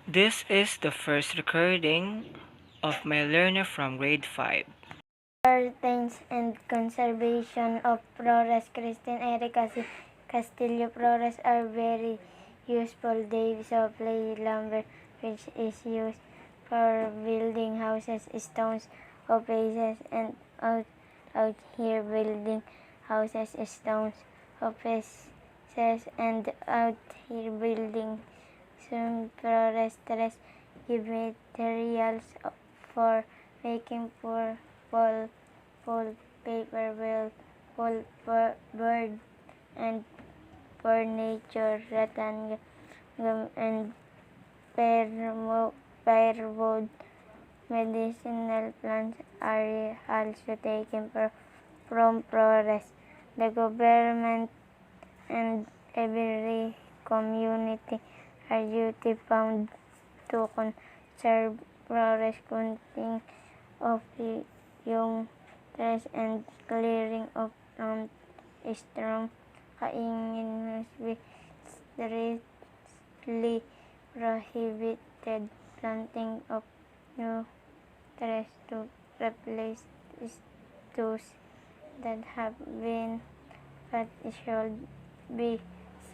This is the first recording of my learner from grade 5. Importance and conservation of Flores. Christine Erica Castillo flores are very useful. They supply lumber which is used for building houses, stones, offices, and out here building houses, stones, offices, and out here building some foresters give materials for making pole, paper, bird, and furniture, rattan, gum, and firewood. Medicinal plants are also taken from forests. The government and every community are duty bound to conserve forests, cutting of young trees and clearing of strong kaingin must be strictly prohibited. Planting of new trees to replace those that have been cut should be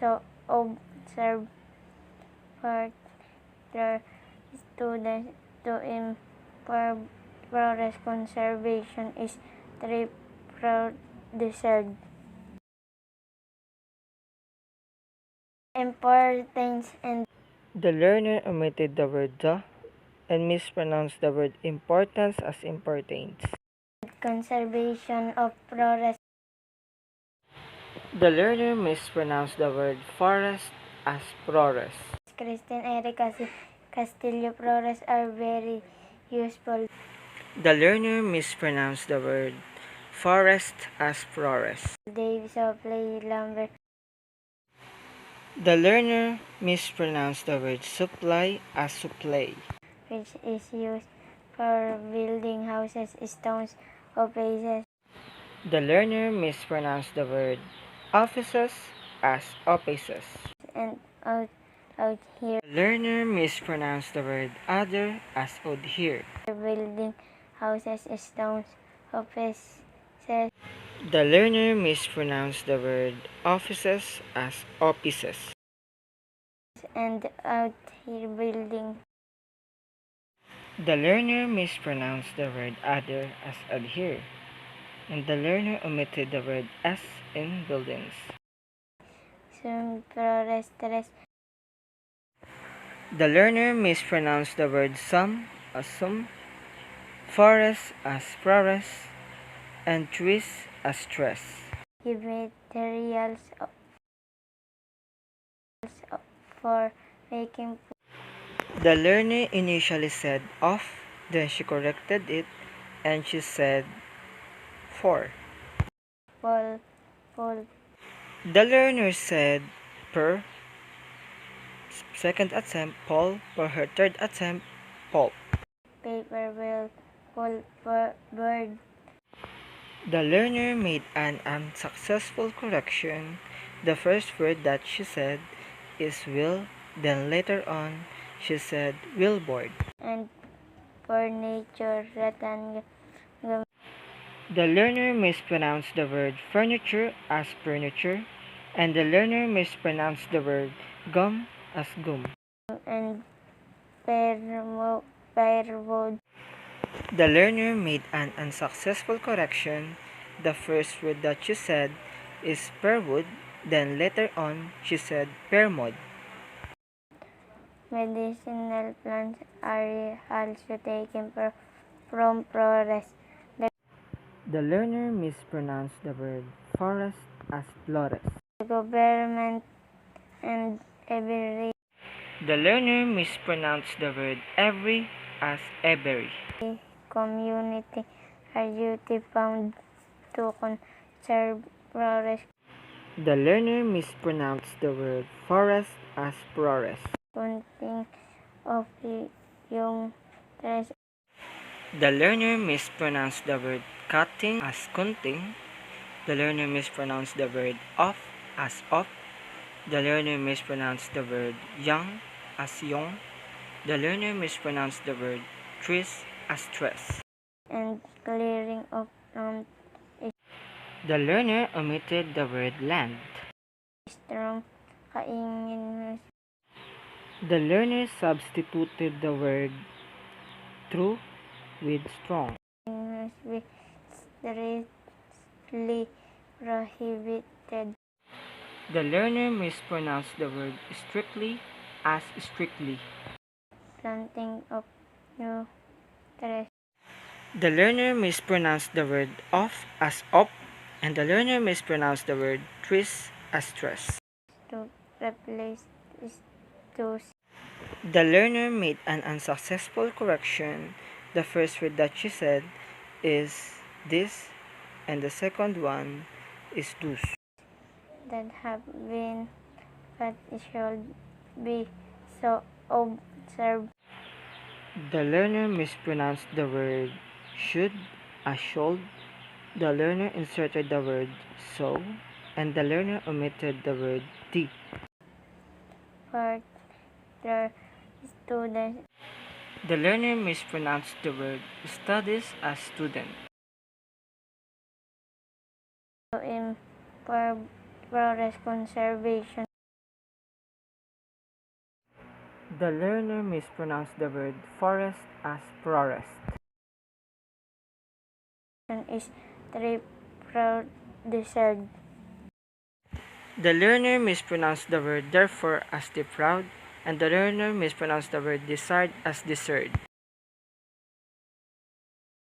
so observed. Further, students to improve forest conservation is tree produced. Importance and The learner omitted the word the and mispronounced the word importance as importance. conservation of forest. The learner mispronounced the word forest as flores. Christine Erica Castillo flores are very useful. The learner mispronounced the word forest as flores. They supply lumber. The learner mispronounced the word supply as supply. Which is used for building houses, stones, offices. The learner mispronounced the word offices as offices. And out here The learner mispronounced the word other as out here. building houses, stones, offices. The learner mispronounced the word offices as offices. And out here building. The learner mispronounced the word other as adhere. And the learner omitted the word as in buildings. Some foresters. The learner mispronounced the word some as some, forest as forest, and trees as trees. Give materials for making The learner initially said off, then she corrected it and she said for. pole. The learner said per second attempt Paul, for her third attempt Paul. Paper, bird. The learner made an unsuccessful correction. The first word that she said is will, then later on she said billboard. And furniture, rattan, gum, The learner mispronounced the word furniture as furniture, and the learner mispronounced the word gum as gum. and firewood. The learner made an unsuccessful correction. The first word that she said is pearwood, then later on she said pearmod. Medicinal plants are also taken from forests. The learner mispronounced the word forest as flores. The government and every The learner mispronounced the word every as every. community are duty bound to conserve forests. The learner mispronounced the word forest as flores. Cutting of young trees. The learner mispronounced the word cutting as cutting. The learner mispronounced the word off as off. The learner mispronounced the word young as young. The learner mispronounced the word trees as tres. and clearing of The learner omitted the word land. strong kaingin The learner substituted the word true with strong. must be strictly prohibited. The learner mispronounced the word strictly as strictly. Planting of new trees The learner mispronounced the word off as op, and the learner mispronounced the word trees as tres. to replace to The learner made an unsuccessful correction. The first word that she said is this, and the second one is dus. that have been but should be so observed. The learner mispronounced the word should as should. The learner inserted the word so, and the learner omitted the word the. Further, students The learner mispronounced the word studies as student. to improve forest conservation The learner mispronounced the word forest as forest. is tree produced. The learner mispronounced the word therefore as the proud, and the learner mispronounced the word desired as desired.